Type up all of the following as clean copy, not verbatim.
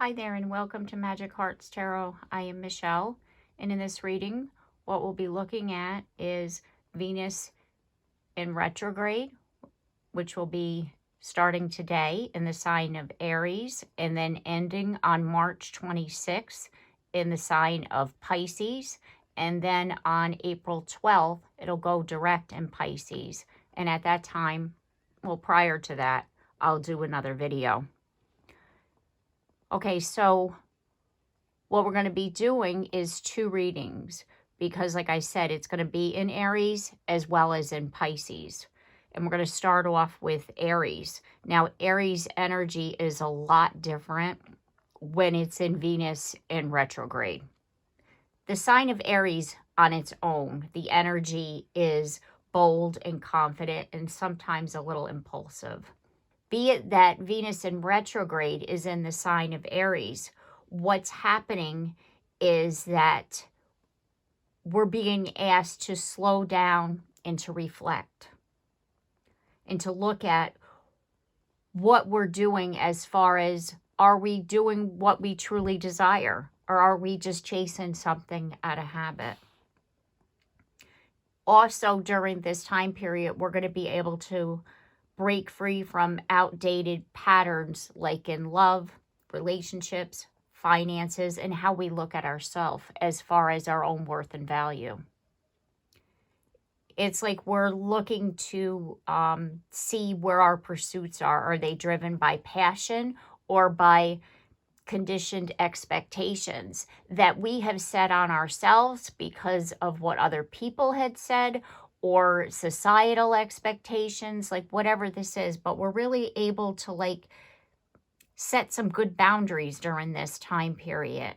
Hi there and welcome to Magic Hearts Tarot. I am Michelle, and in this reading what we'll be looking at is Venus in retrograde, which will be starting today in the sign of Aries and then ending on March 26th in the sign of Pisces, and then on April 12th it'll go direct in Pisces, and at that time, well, prior to that, I'll do another video. Okay, so what we're going to be doing is two readings because, like I said, it's going to be in Aries as well as in Pisces. And we're going to start off with Aries. Now, Aries energy is a lot different when it's in Venus in retrograde. The sign of Aries on its own, the energy is bold and confident and sometimes a little impulsive. Be it that Venus in retrograde is in the sign of Aries, what's happening is that we're being asked to slow down and to reflect and to look at what we're doing as far as, are we doing what we truly desire, or are we just chasing something out of habit? Also, during this time period, we're going to be able to break free from outdated patterns like in love, relationships, finances, and how we look at ourselves as far as our own worth and value. It's like we're looking to see where our pursuits are. Are they driven by passion or by conditioned expectations that we have set on ourselves because of what other people had said, or societal expectations, like whatever this is. But we're really able to like set some good boundaries during this time period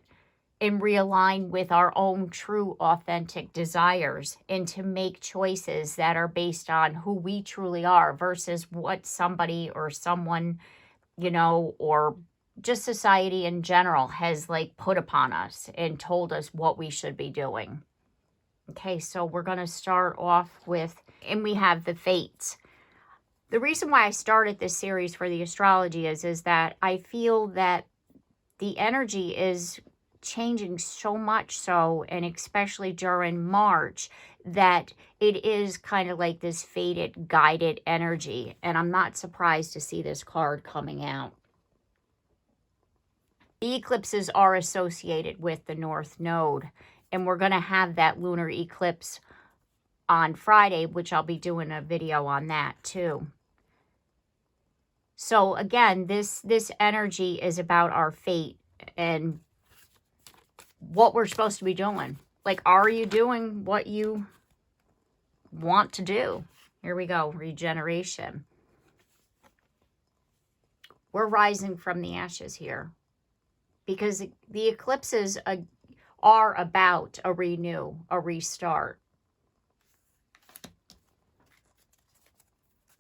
and realign with our own true authentic desires, and to make choices that are based on who we truly are versus what somebody or someone, you know, or just society in general has like put upon us and told us what we should be doing. Okay, so we're going to start off with, and we have the fates. The reason why I started this series for the astrology is that I feel that the energy is changing so much so, and especially during March, that it is kind of like this fated, guided energy. And I'm not surprised to see this card coming out. The eclipses are associated with the North Node, and we're going to have that lunar eclipse on Friday, which I'll be doing a video on that too. So again, this energy is about our fate and what we're supposed to be doing. Like, are you doing what you want to do? Here we go, regeneration. We're rising from the ashes here because the eclipses are about a renew, a restart.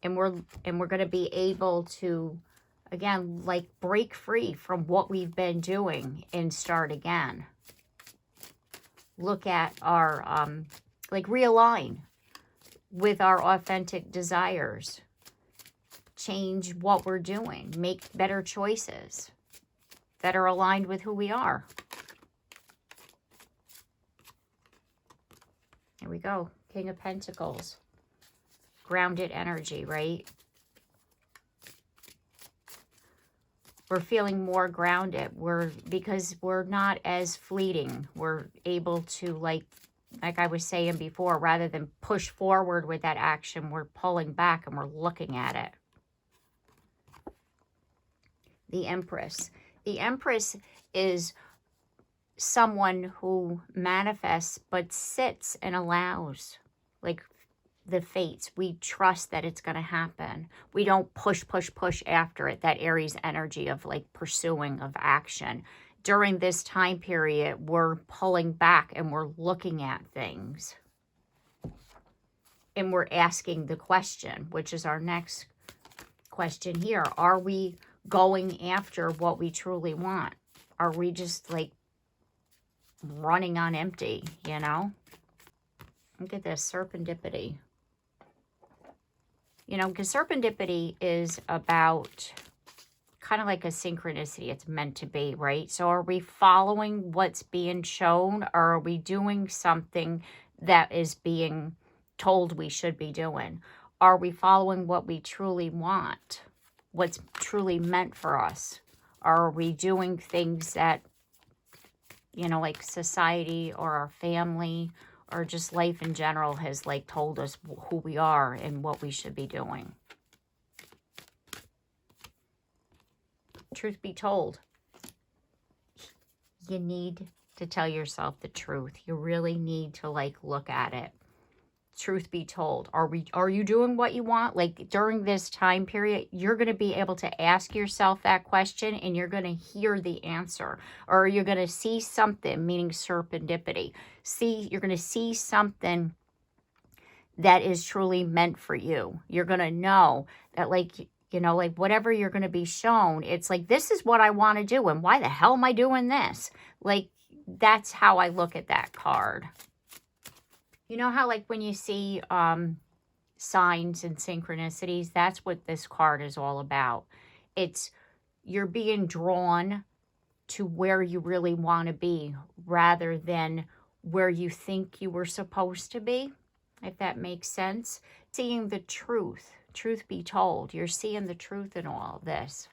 And we're going to be able to, again, like break free from what we've been doing and start again. Look at our, like realign with our authentic desires. Change what we're doing. Make better choices that are aligned with who we are. Here we go. King of Pentacles. Grounded energy, right? We're feeling more grounded. Because we're not as fleeting. We're able to, like I was saying before, rather than push forward with that action, we're pulling back and we're looking at it. The Empress. The Empress is someone who manifests but sits and allows, like the fates. We trust that it's going to happen. We don't push after it. That Aries energy of like pursuing, of action. During this time period, we're pulling back and we're looking at things. And we're asking the question, which is our next question here. Are we going after what we truly want? Are we just like running on empty, you know? Look at this, serendipity. You know, because serendipity is about kind of like a synchronicity. It's meant to be, right? So are we following what's being shown, or are we doing something that is being told we should be doing? Are we following what we truly want? What's truly meant for us? Are we doing things that, you know, like society or our family or just life in general has like told us who we are and what we should be doing? Truth be told, you need to tell yourself the truth. You really need to like look at it. Truth be told, are you doing what you want? Like during this time period, you're going to be able to ask yourself that question and you're going to hear the answer, or you're going to see something, meaning serendipity. You're going to see something that is truly meant for you. You're going to know that, like, you know, like whatever you're going to be shown, it's like, this is what I want to do. And why the hell am I doing this? Like, that's how I look at that card. You know how like when you see signs and synchronicities, that's what this card is all about. It's you're being drawn to where you really want to be rather than where you think you were supposed to be, if that makes sense. Seeing the truth. Truth be told, you're seeing the truth in all of this.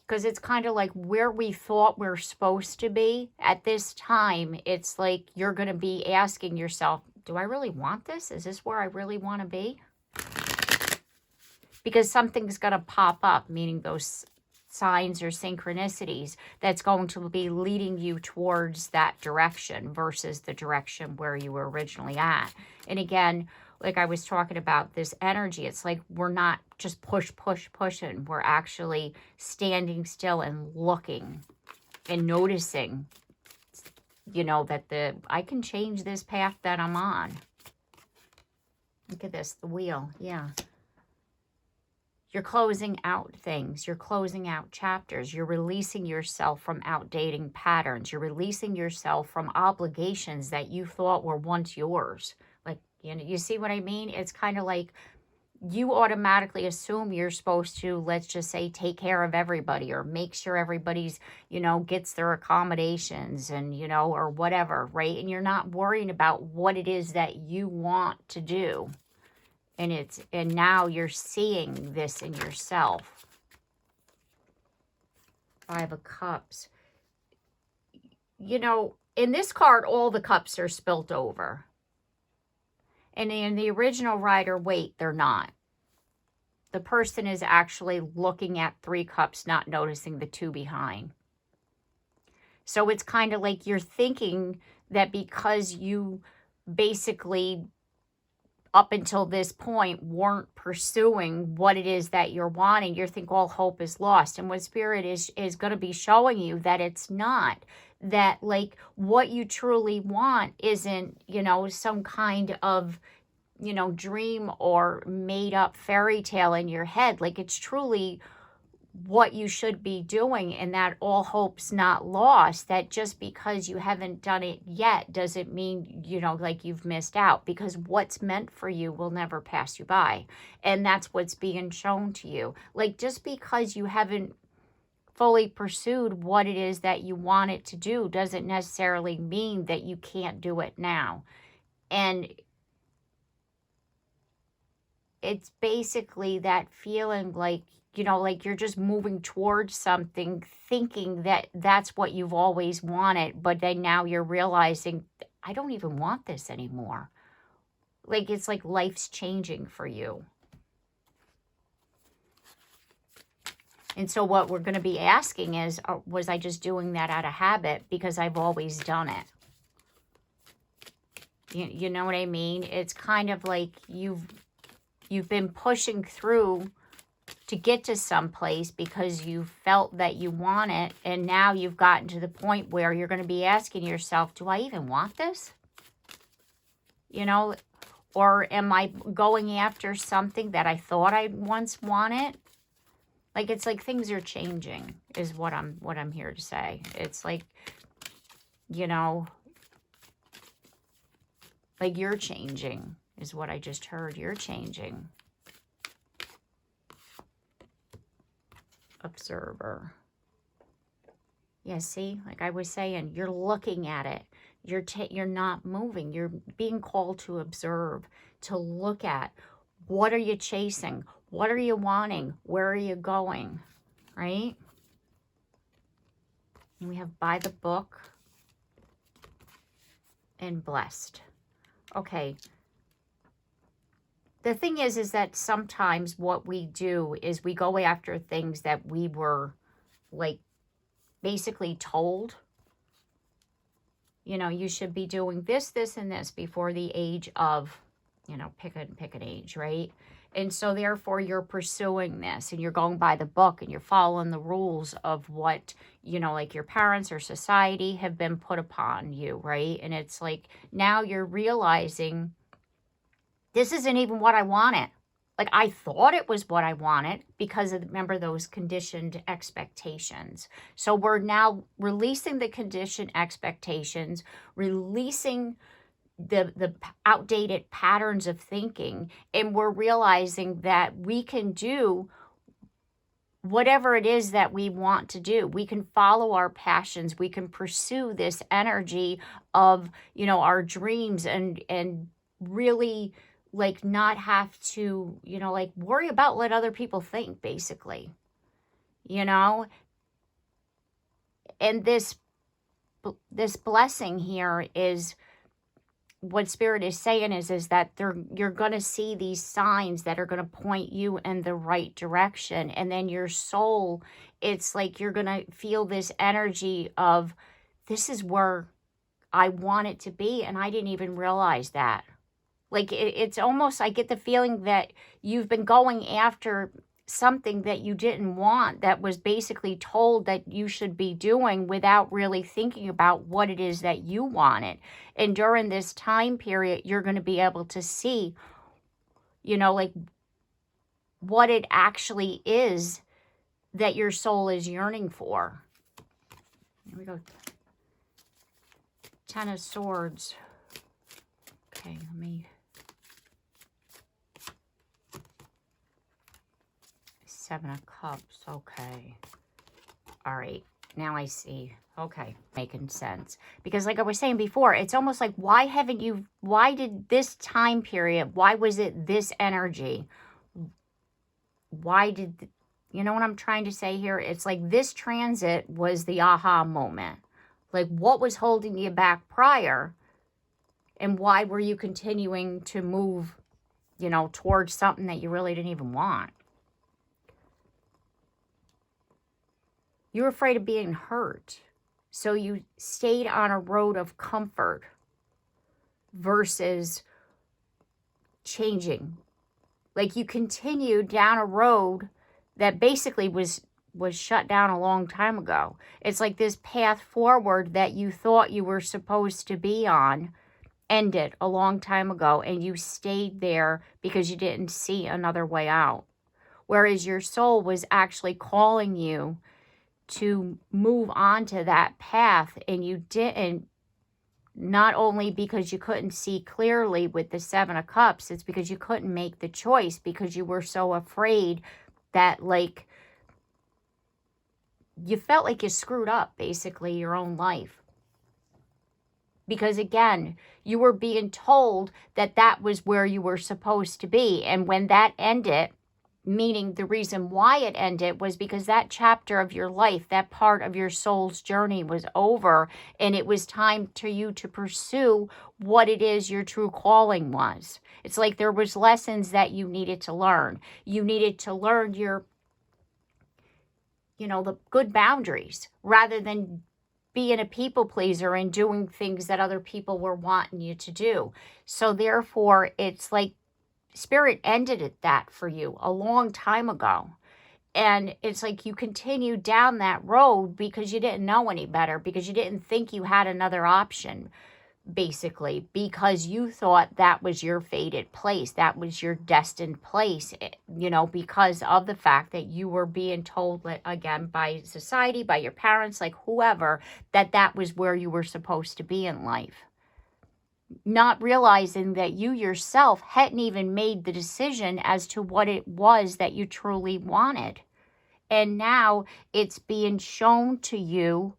Because it's kind of like where we thought we're supposed to be at this time. It's like you're going to be asking yourself, do I really want this? Is this where I really want to be? Because something's going to pop up, meaning those signs or synchronicities that's going to be leading you towards that direction versus the direction where you were originally at. And again, like I was talking about this energy, it's like we're not just pushing. We're actually standing still and looking and noticing, you know, that I can change this path that I'm on. Look at this, the wheel, yeah. You're closing out things. You're closing out chapters. You're releasing yourself from outdating patterns. You're releasing yourself from obligations that you thought were once yours. Like, you know, you see what I mean? It's kind of like you automatically assume you're supposed to, let's just say, take care of everybody or make sure everybody's, you know, gets their accommodations and, you know, or whatever, right? And you're not worrying about what it is that you want to do. And now you're seeing this in yourself. Five of Cups. You know, in this card, all the cups are spilt over. And in the original Rider-Waite, they're not. The person is actually looking at 3 cups, not noticing the 2 behind. So it's kind of like you're thinking that because you basically, up until this point, weren't pursuing what it is that you're wanting, you think all hope is lost. And what Spirit is going to be showing you that it's not. That, like, what you truly want isn't, you know, some kind of, you know, dream or made up fairy tale in your head. Like, it's truly what you should be doing, and that all hope's not lost. That just because you haven't done it yet doesn't mean, you know, like you've missed out, because what's meant for you will never pass you by. And that's what's being shown to you. Like, just because you haven't fully pursued what it is that you want it to do doesn't necessarily mean that you can't do it now. And it's basically that feeling like, you know, like you're just moving towards something, thinking that that's what you've always wanted, but then now you're realizing, I don't even want this anymore. Like, it's like life's changing for you. And so what we're going to be asking is, was I just doing that out of habit because I've always done it? You know what I mean? It's kind of like you've been pushing through to get to some place because you felt that you want it, and now you've gotten to the point where you're going to be asking yourself, do I even want this? You know, or am I going after something that I thought I once wanted? Like, it's like things are changing is what I'm here to say. It's like, you know, like you're changing is what I just heard. You're changing. observer. Yeah, see, like I was saying, you're looking at it. You're not moving. You're being called to observe, to look at. What are you chasing? What are you wanting? Where are you going? Right? And we have by the book and blessed. Okay. The thing is that sometimes what we do is we go after things that we were like basically told. You know, you should be doing this, this, and this before the age of, you know, pick an age, right? And so therefore you're pursuing this and you're going by the book and you're following the rules of what, you know, like your parents or society have been put upon you, right? And it's like now you're realizing this isn't even what I wanted. Like I thought it was what I wanted because of, remember, those conditioned expectations. So we're now releasing the conditioned expectations, releasing the outdated patterns of thinking, and we're realizing that we can do whatever it is that we want to do. We can follow our passions. We can pursue this energy of, you know, our dreams and really like not have to, you know, like worry about what other people think, basically, you know. And this blessing here is what Spirit is saying is that you're going to see these signs that are going to point you in the right direction. And then your soul, it's like you're going to feel this energy of, this is where I want it to be. And I didn't even realize that. Like it's almost, I get the feeling that you've been going after something that you didn't want, that was basically told that you should be doing without really thinking about what it is that you wanted. And during this time period, you're going to be able to see, you know, like what it actually is that your soul is yearning for. Here we go. 10 of Swords. Okay, let me... 7 of Cups. Okay. All right. Now I see. Okay. Making sense. Because like I was saying before, it's almost like, why did this time period, why was it this energy? You know what I'm trying to say here? It's like this transit was the aha moment. Like what was holding you back prior? And why were you continuing to move, you know, towards something that you really didn't even want? You were afraid of being hurt. So you stayed on a road of comfort versus changing. Like you continued down a road that basically was shut down a long time ago. It's like this path forward that you thought you were supposed to be on ended a long time ago, and you stayed there because you didn't see another way out. Whereas your soul was actually calling you to move on to that path, and you didn't, not only because you couldn't see clearly with the 7 of Cups, it's because you couldn't make the choice because you were so afraid that like you felt like you screwed up basically your own life. Because again, you were being told that that was where you were supposed to be, and when that ended, meaning the reason why it ended was because that chapter of your life, that part of your soul's journey was over, and it was time for you to pursue what it is your true calling was. It's like there was lessons that you needed to learn. You needed to learn your, you know, the good boundaries rather than being a people pleaser and doing things that other people were wanting you to do. So therefore, it's like Spirit ended that for you a long time ago. And it's like you continued down that road because you didn't know any better, because you didn't think you had another option, basically, because you thought that was your fated place, that was your destined place, you know, because of the fact that you were being told, again, by society, by your parents, like whoever, that that was where you were supposed to be in life. Not realizing that you yourself hadn't even made the decision as to what it was that you truly wanted. And now it's being shown to you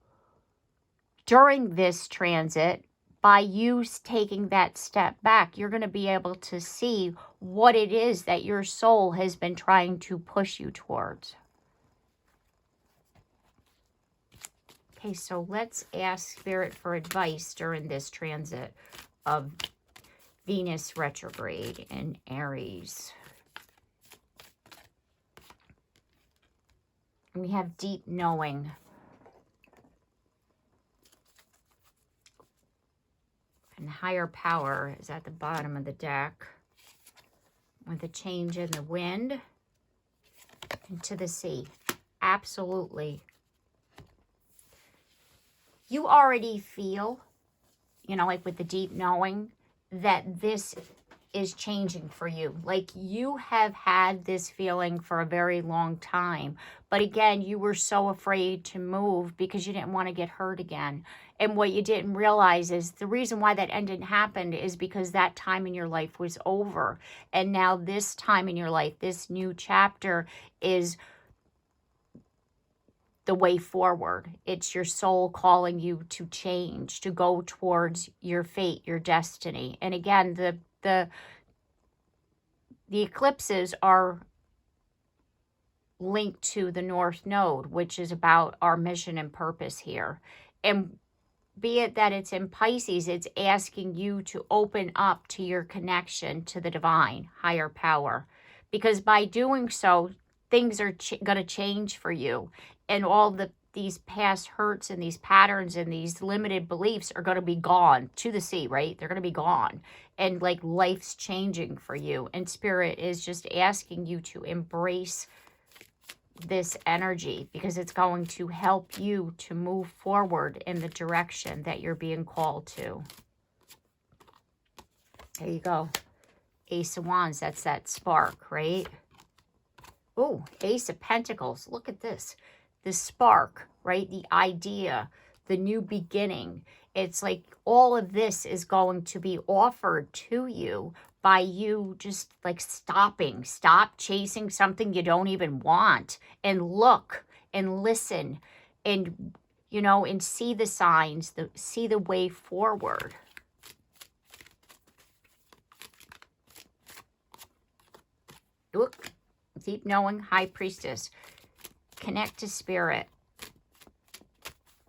during this transit. By you taking that step back, you're going to be able to see what it is that your soul has been trying to push you towards. Okay, so let's ask Spirit for advice during this transit of Venus retrograde in Aries. And we have deep knowing. And higher power is at the bottom of the deck, with a change in the wind into the sea. Absolutely. You already feel, you know, like with the deep knowing, that this is changing for you. Like you have had this feeling for a very long time. But again, you were so afraid to move because you didn't want to get hurt again. And what you didn't realize is the reason why that ended happened is because that time in your life was over. And now this time in your life, this new chapter is the way forward. It's your soul calling you to change, to go towards your fate, your destiny. And again, the eclipses are linked to the North Node, which is about our mission and purpose here. And be it that it's in Pisces, it's asking you to open up to your connection to the divine, higher power. Because by doing so, things are going to change for you. And all these past hurts and these patterns and these limited beliefs are going to be gone to the sea, right? They're going to be gone. And like life's changing for you. And Spirit is just asking you to embrace this energy because it's going to help you to move forward in the direction that you're being called to. There you go. Ace of Wands, that's that spark, right? Oh, Ace of Pentacles. Look at this. The spark, right? The idea, the new beginning. It's like all of this is going to be offered to you by you just like stopping. Stop chasing something you don't even want and look and listen and, you know, and see the signs, see the way forward. Look, deep knowing, High Priestess. Connect to Spirit.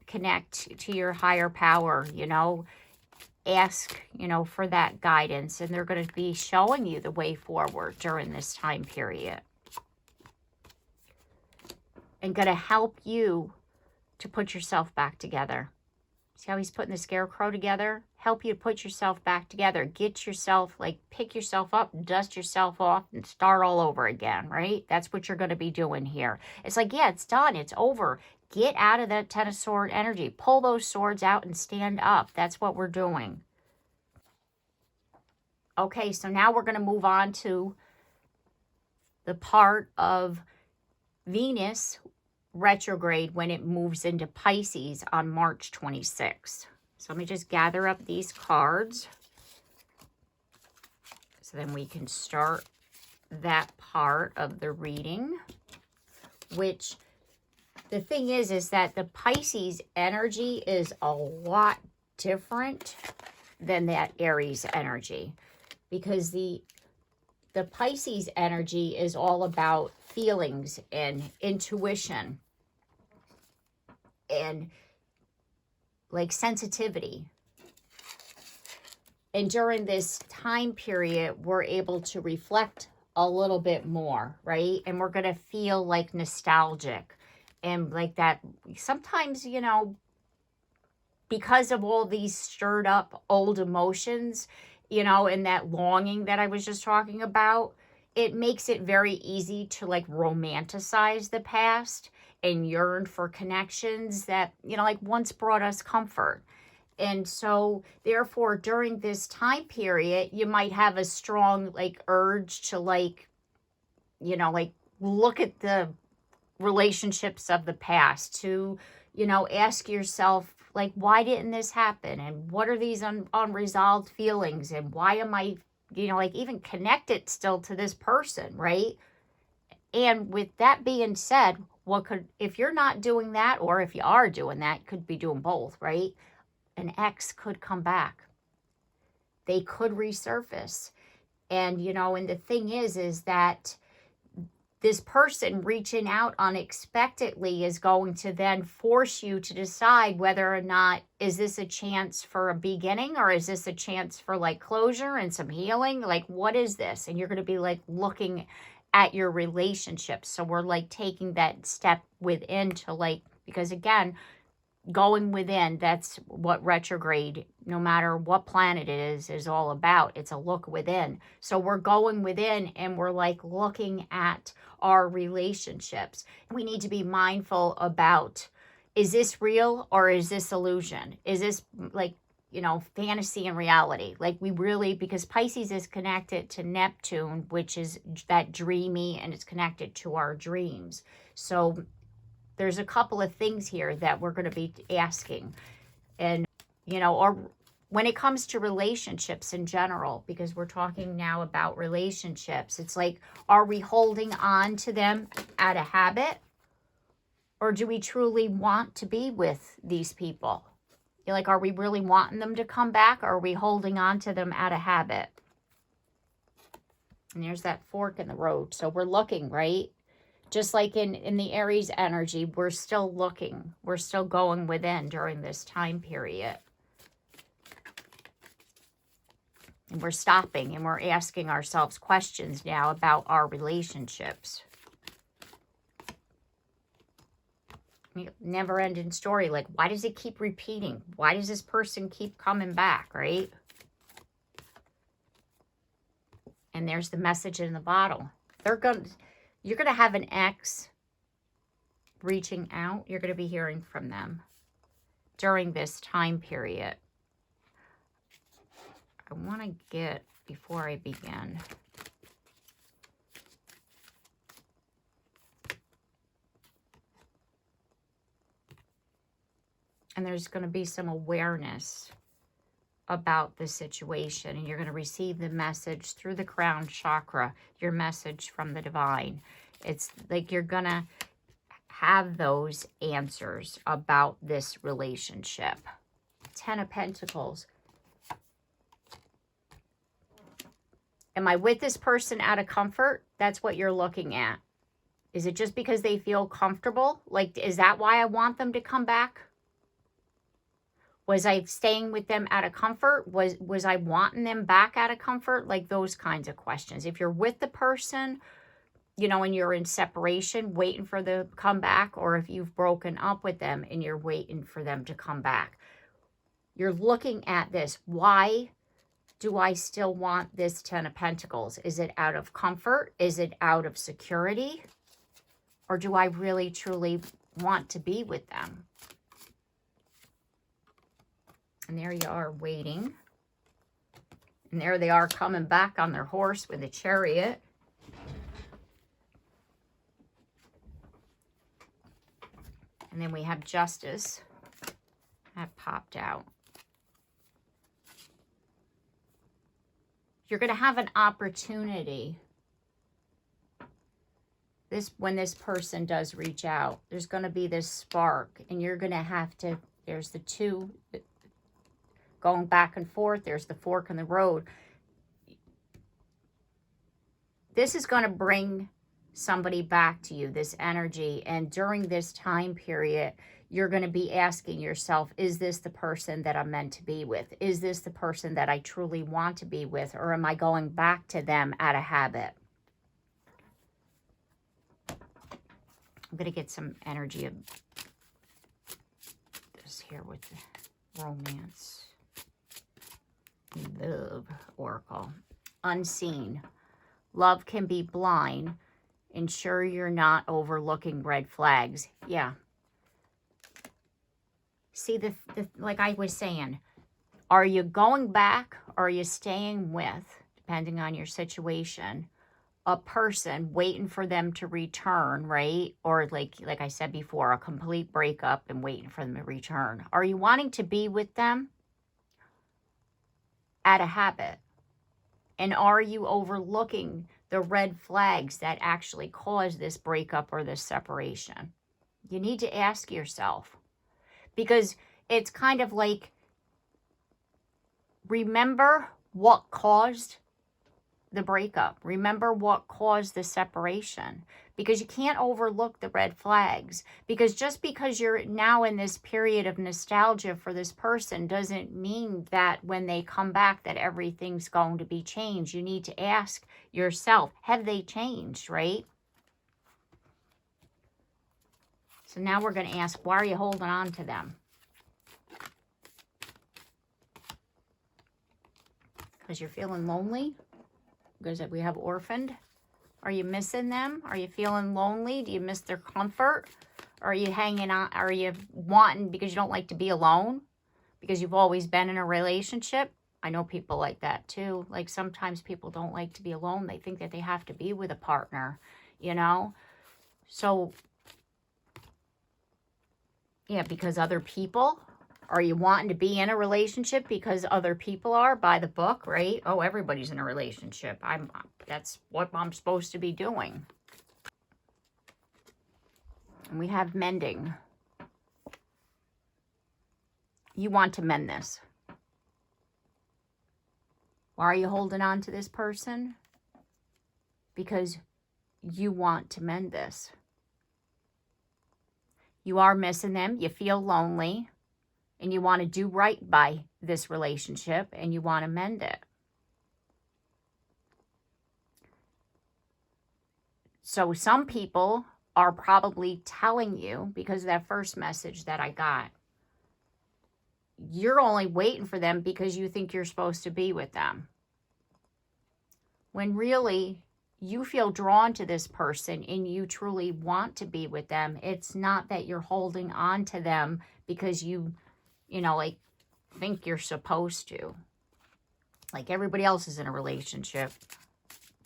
Connect to your higher power, you know. Ask, you know, for that guidance. And they're going to be showing you the way forward during this time period. And going to help you to put yourself back together. See how he's putting the scarecrow together? Help you to put yourself back together. Get yourself, like, pick yourself up, dust yourself off, and start all over again, right? That's what you're going to be doing here. It's like, yeah, it's done. It's over. Get out of that Ten of Swords energy. Pull those swords out and stand up. That's what we're doing. Okay, so now we're going to move on to the part of Venus retrograde when it moves into Pisces on March 26th. So let me just gather up these cards so then we can start that part of the reading, which the thing is that the Pisces energy is a lot different than that Aries energy, because the Pisces energy is all about feelings and intuition and like sensitivity. And during this time period, we're able to reflect a little bit more, right? And we're going to feel like nostalgic and like that. Sometimes, you know, because of all these stirred up old emotions, you know, and that longing that I was just talking about, it makes it very easy to like romanticize the past and yearn for connections that, you know, like once brought us comfort. And so therefore, during this time period, you might have a strong like urge to like, you know, like look at the relationships of the past, to, you know, ask yourself, like, why didn't this happen? And what are these unresolved feelings? And why am I, you know, like even connected still to this person, right? And with that being said, what could, if you're not doing that, or if you are doing that, could be doing both, right? An ex could come back. They could resurface. And, you know, and the thing is that this person reaching out unexpectedly is going to then force you to decide whether or not, is this a chance for a beginning, or is this a chance for like closure and some healing? Like, what is this? And you're going to be like looking at your relationships. So we're like taking that step within to like, because again, going within, that's what retrograde, no matter what planet it is all about. It's a look within. So we're going within and we're like looking at our relationships. We need to be mindful about, is this real or is this illusion? Is this like, you know, fantasy and reality? Like we really, because Pisces is connected to Neptune, which is that dreamy, and it's connected to our dreams. So there's a couple of things here that we're going to be asking. And, you know, or when it comes to relationships in general, because we're talking now about relationships, it's like, are we holding on to them out of habit? Or do we truly want to be with these people? You're like, are we really wanting them to come back? Or are we holding on to them out of habit? And there's that fork in the road. So we're looking, right? Just like in the Aries energy, we're still looking. We're still going within during this time period. And we're stopping and we're asking ourselves questions now about our relationships. Never-ending story. Like, why does it keep repeating? Why does this person keep coming back, right? And there's the message in the bottle. You're going to have an ex reaching out. You're going to be hearing from them during this time period. I want to get, before I begin, and there's going to be some awareness about the situation, and you're going to receive the message through the crown chakra, your message from the divine. It's like you're going to have those answers about this relationship. 10 of Pentacles. Am I with this person out of comfort? That's what you're looking at. Is it just because they feel comfortable? Like, is that why I want them to come back? Was I staying with them out of comfort? Was I wanting them back out of comfort? Like those kinds of questions. If you're with the person, you know, and you're in separation, waiting for the comeback, or if you've broken up with them and you're waiting for them to come back, you're looking at this. Why do I still want this 10 of Pentacles? Is it out of comfort? Is it out of security? Or do I really, truly want to be with them? And there you are waiting. And there they are coming back on their horse with a chariot. And then we have Justice. That popped out. You're going to have an opportunity. When this person does reach out, there's going to be this spark. And you're going to have to, there's the two going back and forth. There's the fork in the road. This is going to bring somebody back to you, this energy. And during this time period, you're going to be asking yourself, is this the person that I'm meant to be with? Is this the person that I truly want to be with? Or am I going back to them out of habit? I'm going to get some energy of this here with the romance. Love Oracle. Unseen. Love can be blind. Ensure you're not overlooking red flags. Yeah. See, like I was saying, are you going back or are you staying with, depending on your situation, a person waiting for them to return, right? Or like I said before, a complete breakup and waiting for them to return. Are you wanting to be with them out of habit? And are you overlooking the red flags that actually cause this breakup or this separation? You need to ask yourself, because it's kind of like, remember what caused the breakup. Remember what caused the separation, because you can't overlook the red flags. Because just because you're now in this period of nostalgia for this person doesn't mean that when they come back that everything's going to be changed. You need to ask yourself, have they changed, right? So now we're going to ask, why are you holding on to them? Because you're feeling lonely? Because we have orphaned? Are you missing them? Are you feeling lonely? Do you miss their comfort? Are you hanging on? Are you wanting because you don't like to be alone? Because you've always been in a relationship? I know people like that too. Like sometimes people don't like to be alone. They think that they have to be with a partner, you know? So, yeah, because other people. Are you wanting to be in a relationship because other people are, by the book, right? Oh, everybody's in a relationship. That's what I'm supposed to be doing. And we have mending. You want to mend this. Why are you holding on to this person? Because you want to mend this. You are missing them. You feel lonely. And you want to do right by this relationship, and you want to mend it. So some people are probably telling you, because of that first message that I got, you're only waiting for them because you think you're supposed to be with them. When really, you feel drawn to this person and you truly want to be with them. It's not that you're holding on to them because you know, like, think you're supposed to. Like everybody else is in a relationship.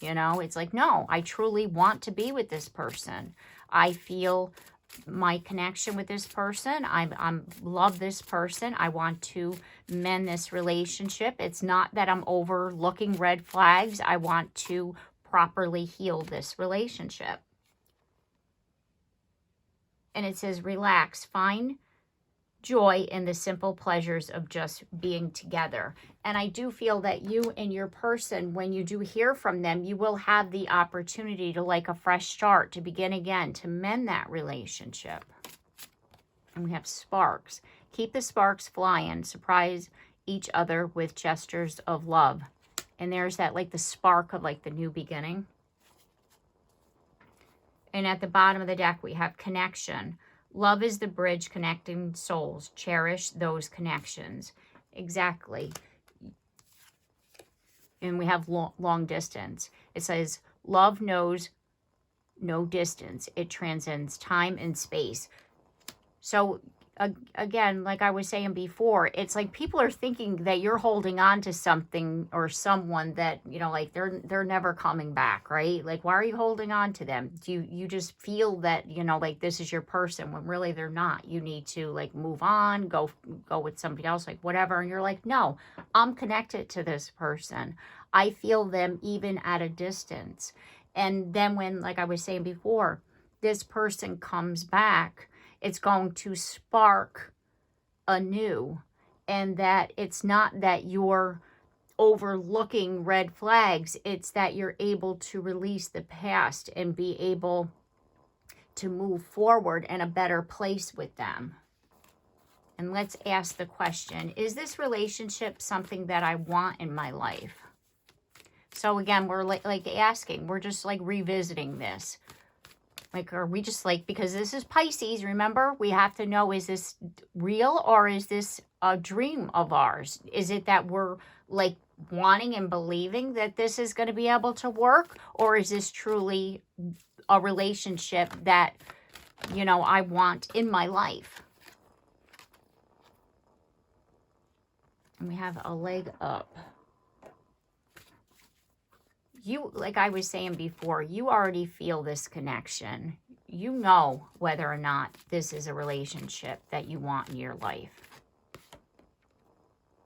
You know, it's like, no, I truly want to be with this person. I feel my connection with this person. I love this person. I want to mend this relationship. It's not that I'm overlooking red flags. I want to properly heal this relationship. And it says, relax, find joy in the simple pleasures of just being together. And I do feel that you and your person, when you do hear from them, you will have the opportunity to, like a fresh start, to begin again, to mend that relationship. And we have sparks. Keep the sparks flying. Surprise each other with gestures of love. And there's that, like the spark of like the new beginning. And at the bottom of the deck, we have connection. Love is the bridge connecting souls. Cherish those connections. Exactly. And we have long distance. It says, love knows no distance. It transcends time and space. So, again, like I was saying before, it's like people are thinking that you're holding on to something or someone that, you know, like they're never coming back, right? Like, why are you holding on to them? Do you just feel that, you know, like this is your person when really they're not? You need to like move on, go with somebody else, like whatever. And you're like, no, I'm connected to this person. I feel them even at a distance. And then when, like I was saying before, this person comes back, it's going to spark anew. And that it's not that you're overlooking red flags. It's that you're able to release the past and be able to move forward in a better place with them. And let's ask the question, is this relationship something that I want in my life? So again, we're like asking, we're just like revisiting this. Like, are we just like, because this is Pisces, remember, we have to know, is this real or is this a dream of ours? Is it that we're like wanting and believing that this is going to be able to work? Or is this truly a relationship that, you know, I want in my life? And we have a leg up. You, like I was saying before, you already feel this connection. You know whether or not this is a relationship that you want in your life.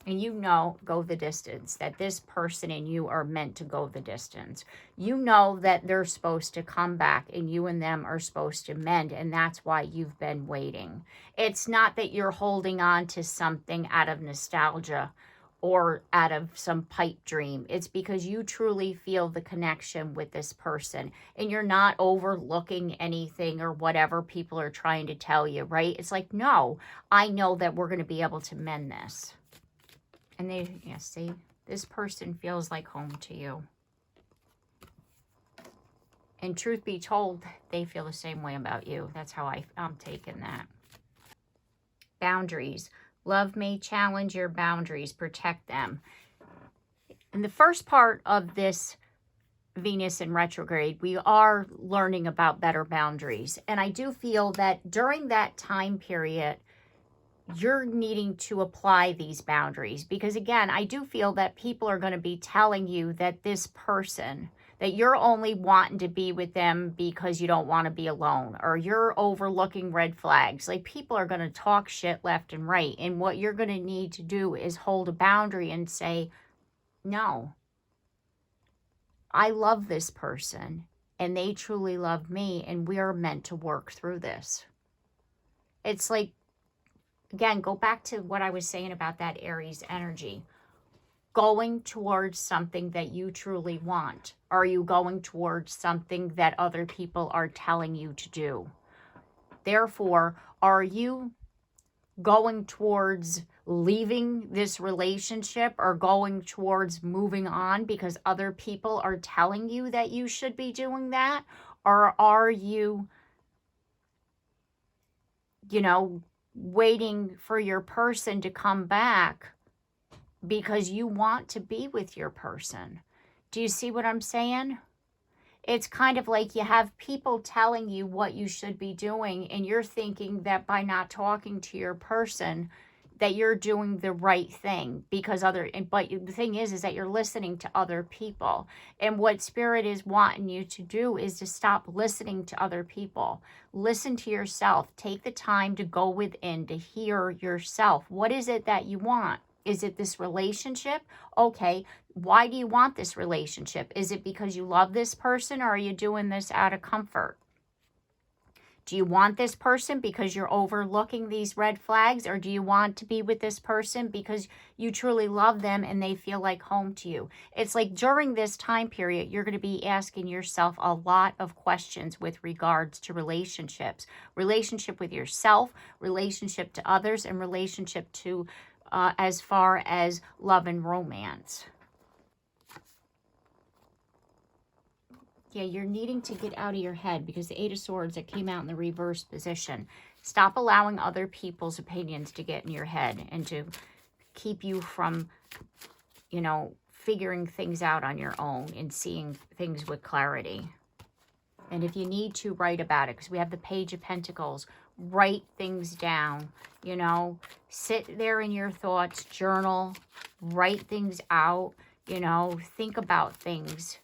And you know, go the distance, that this person and you are meant to go the distance. You know that they're supposed to come back and you and them are supposed to mend, and that's why you've been waiting. It's not that you're holding on to something out of nostalgia or out of some pipe dream. It's because you truly feel the connection with this person and you're not overlooking anything or whatever people are trying to tell you, right? It's like, no, I know that we're going to be able to mend this. And they, yeah, see, this person feels like home to you. And truth be told, they feel the same way about you. That's how I'm taking that. Boundaries. Love may challenge your boundaries. Protect them. In the first part of this Venus in retrograde, we are learning about better boundaries. And I do feel that during that time period, you're needing to apply these boundaries, because again, I do feel that people are going to be telling you that this person, that you're only wanting to be with them because you don't want to be alone, or you're overlooking red flags. Like, people are going to talk shit left and right. And what you're going to need to do is hold a boundary and say, no, I love this person and they truly love me, and we are meant to work through this. It's like, again, go back to what I was saying about that Aries energy. Going towards something that you truly want. Are you going towards something that other people are telling you to do? Therefore, are you going towards leaving this relationship or going towards moving on because other people are telling you that you should be doing that? Or are you, waiting for your person to come back because you want to be with your person? Do you see what I'm saying? It's kind of like you have people telling you what you should be doing, and you're thinking that by not talking to your person that you're doing the right thing but the thing is that you're listening to other people. And what Spirit is wanting you to do is to stop listening to other people. Listen to yourself. Take the time to go within to hear yourself. What is it that you want? Is it this relationship? Okay, why do you want this relationship? Is it because you love this person, or are you doing this out of comfort? Do you want this person because you're overlooking these red flags, or do you want to be with this person because you truly love them and they feel like home to you? It's like during this time period, you're going to be asking yourself a lot of questions with regards to relationships. Relationship with yourself, relationship to others, and relationship to as far as love and romance. Yeah, you're needing to get out of your head, because the Eight of Swords that came out in the reverse position. Stop allowing other people's opinions to get in your head and to keep you from, figuring things out on your own and seeing things with clarity. And if you need to, write about it, because we have the Page of Pentacles. Write things down, sit there in your thoughts, journal, write things out, think about things,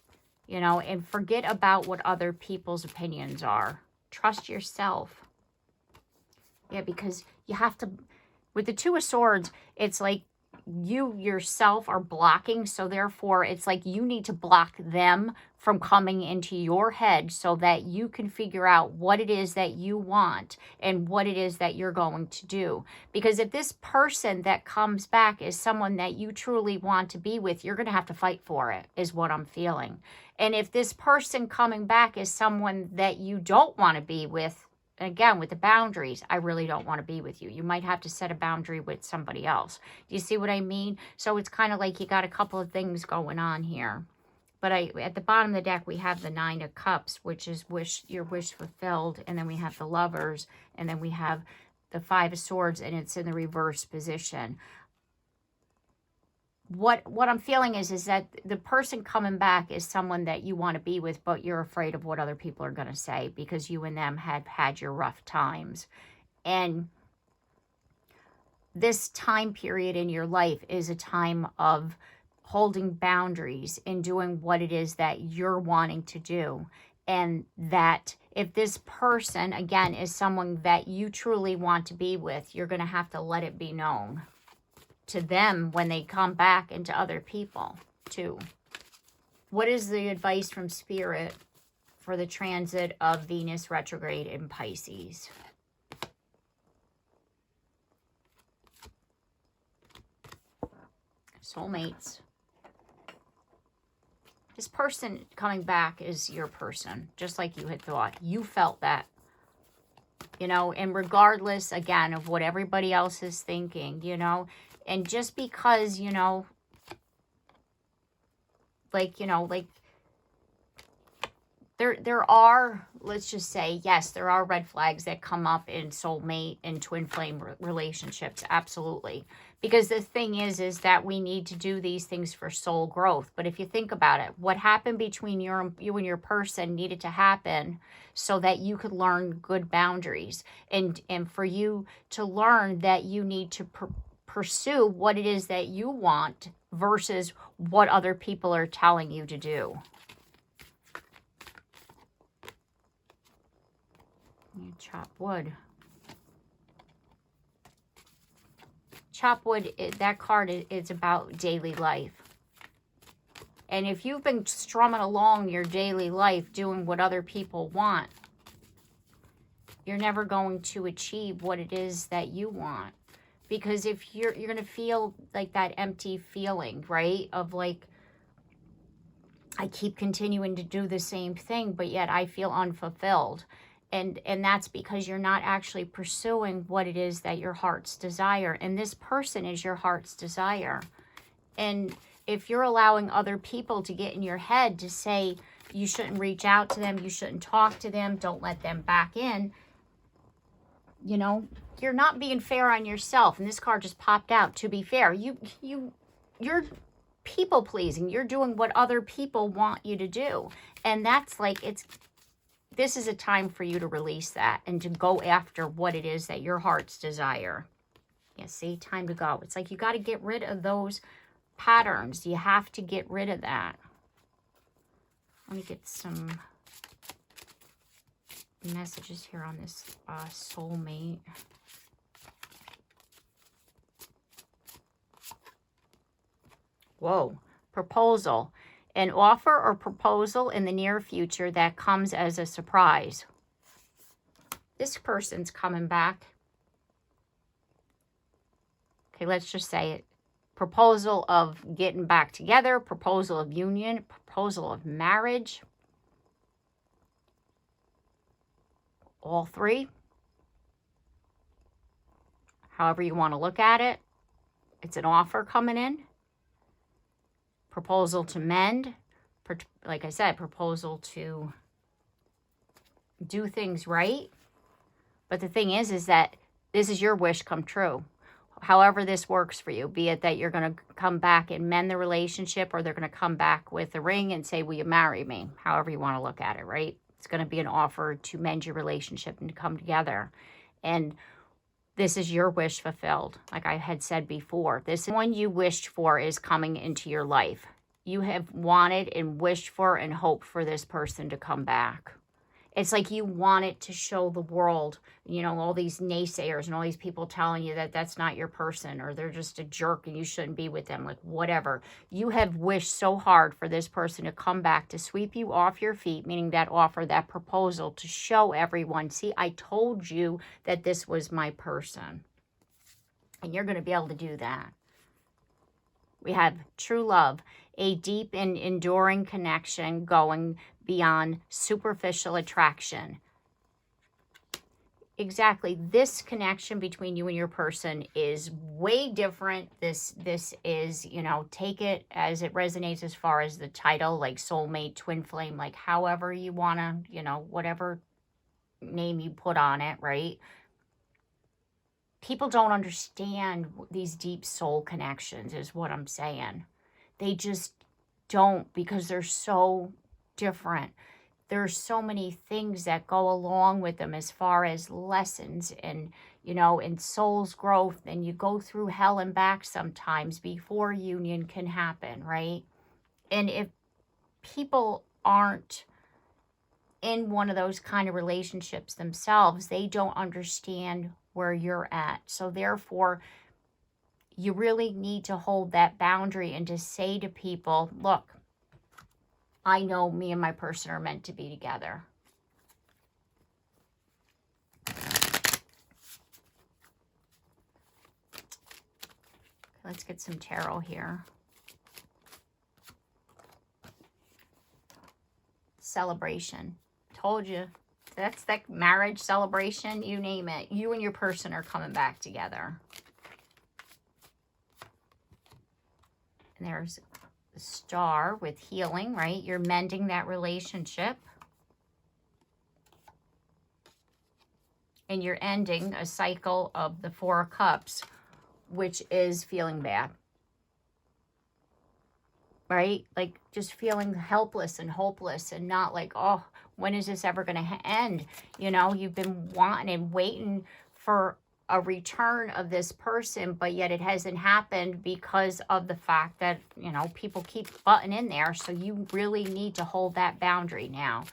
and forget about what other people's opinions are. Trust yourself. Yeah, because you have to, with the Two of Swords, it's like you yourself are blocking, so therefore it's like you need to block them from coming into your head so that you can figure out what it is that you want and what it is that you're going to do. Because if this person that comes back is someone that you truly want to be with, you're going to have to fight for it, is what I'm feeling. And if this person coming back is someone that you don't want to be with, again, with the boundaries, I really don't want to be with you. You might have to set a boundary with somebody else. Do you see what I mean? So it's kind of like you got a couple of things going on here. But at the bottom of the deck, we have the Nine of Cups, which is your wish fulfilled. And then we have the Lovers. And then we have the Five of Swords, and it's in the reverse position. What I'm feeling is that the person coming back is someone that you want to be with, but you're afraid of what other people are going to say because you and them have had your rough times. And this time period in your life is a time of holding boundaries and doing what it is that you're wanting to do. And that if this person, again, is someone that you truly want to be with, you're going to have to let it be known. to them when they come back into other people too. What is the advice from Spirit for the transit of Venus retrograde in Pisces? Soulmates. This person coming back is your person, just like you had thought. You felt that, you know, and regardless, again, of what everybody else is thinking, you know, and just because, you know, like there are, let's just say, yes, there are red flags that come up in soulmate and twin flame relationships, absolutely. Because the thing is that we need to do these things for soul growth. But if you think about it, what happened between you and your person needed to happen so that you could learn good boundaries. And for you to learn that you need to pursue what it is that you want versus what other people are telling you to do. Chop wood. Chop wood, that card is about daily life. And if you've been strumming along your daily life doing what other people want, you're never going to achieve what it is that you want. Because if you're going to feel like that empty feeling, right? Of like, I keep continuing to do the same thing, but yet I feel unfulfilled. And that's because you're not actually pursuing what it is that your heart's desire. And this person is your heart's desire. And if you're allowing other people to get in your head to say you shouldn't reach out to them, you shouldn't talk to them, don't let them back in, you know, you're not being fair on yourself. And this card just popped out. To be fair, you're people pleasing. You're doing what other people want you to do. And that's like, this is a time for you to release that and to go after what it is that your heart's desire. Yeah, see, time to go. It's like you got to get rid of those patterns. You have to get rid of that. Let me get some messages here on this soulmate. Whoa, proposal. An offer or proposal in the near future that comes as a surprise. This person's coming back. Okay, let's just say it. Proposal of getting back together, proposal of union, proposal of marriage. All three. However you want to look at it. It's an offer coming in. Proposal to mend, like I said, proposal to do things right. But the thing is that this is your wish come true. However this works for you, be it that you're going to come back and mend the relationship, or they're going to come back with a ring and say, will you marry me? However you want to look at it, right? It's going to be an offer to mend your relationship and to come together. And this is your wish fulfilled. Like I had said before, this one you wished for is coming into your life. You have wanted and wished for and hoped for this person to come back. It's like you want it to show the world, you know, all these naysayers and all these people telling you that that's not your person, or they're just a jerk and you shouldn't be with them, like whatever. You have wished so hard for this person to come back, to sweep you off your feet, meaning that offer, that proposal, to show everyone, see, I told you that this was my person. And you're going to be able to do that. We have true love, a deep and enduring connection going beyond superficial attraction. Exactly. This connection between you and your person is way different. This is, you know, take it as it resonates as far as the title, like soulmate, twin flame, like however you want to, you know, whatever name you put on it, right? People don't understand these deep soul connections is what I'm saying. They just don't, because they're so different. There's so many things that go along with them as far as lessons and, you know, and soul's growth. And you go through hell and back sometimes before union can happen, right? And if people aren't in one of those kind of relationships themselves, they don't understand where you're at. So therefore, you really need to hold that boundary and to say to people, look, I know me and my person are meant to be together. Let's get some tarot here. Celebration. Told you. That's that marriage celebration, you name it. You and your person are coming back together. And there's the star with healing, right? You're mending that relationship. And you're ending a cycle of the Four of Cups, which is feeling bad. Right? Like just feeling helpless and hopeless and not like, oh, when is this ever going to end? You know, you've been wanting and waiting for a return of this person, but yet it hasn't happened because of the fact that, you know, people keep butting in there. So you really need to hold that boundary now.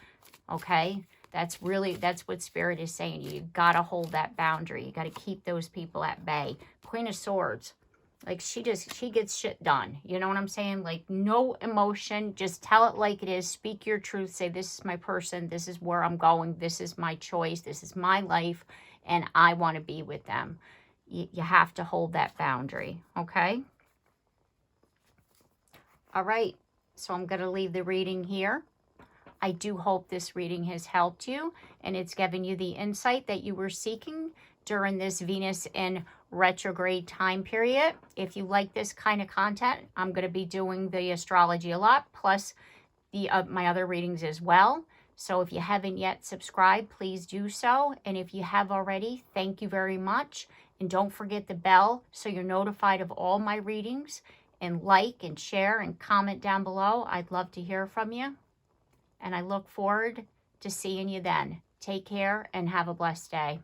Okay? That's what Spirit is saying. You got to hold that boundary. You got to keep those people at bay. Queen of Swords. Like she gets shit done. You know what I'm saying? Like no emotion. Just tell it like it is. Speak your truth. Say, this is my person. This is where I'm going. This is my choice. This is my life. And I want to be with them. You have to hold that boundary. Okay? All right. So I'm going to leave the reading here. I do hope this reading has helped you and it's given you the insight that you were seeking during this Venus in retrograde time period. If you like this kind of content, I'm going to be doing the astrology a lot, plus the my other readings as well. So if you haven't yet subscribed, please do so. And if you have already, thank you very much. And don't forget the bell so you're notified of all my readings. And like and share and comment down below. I'd love to hear from you. And I look forward to seeing you then. Take care and have a blessed day.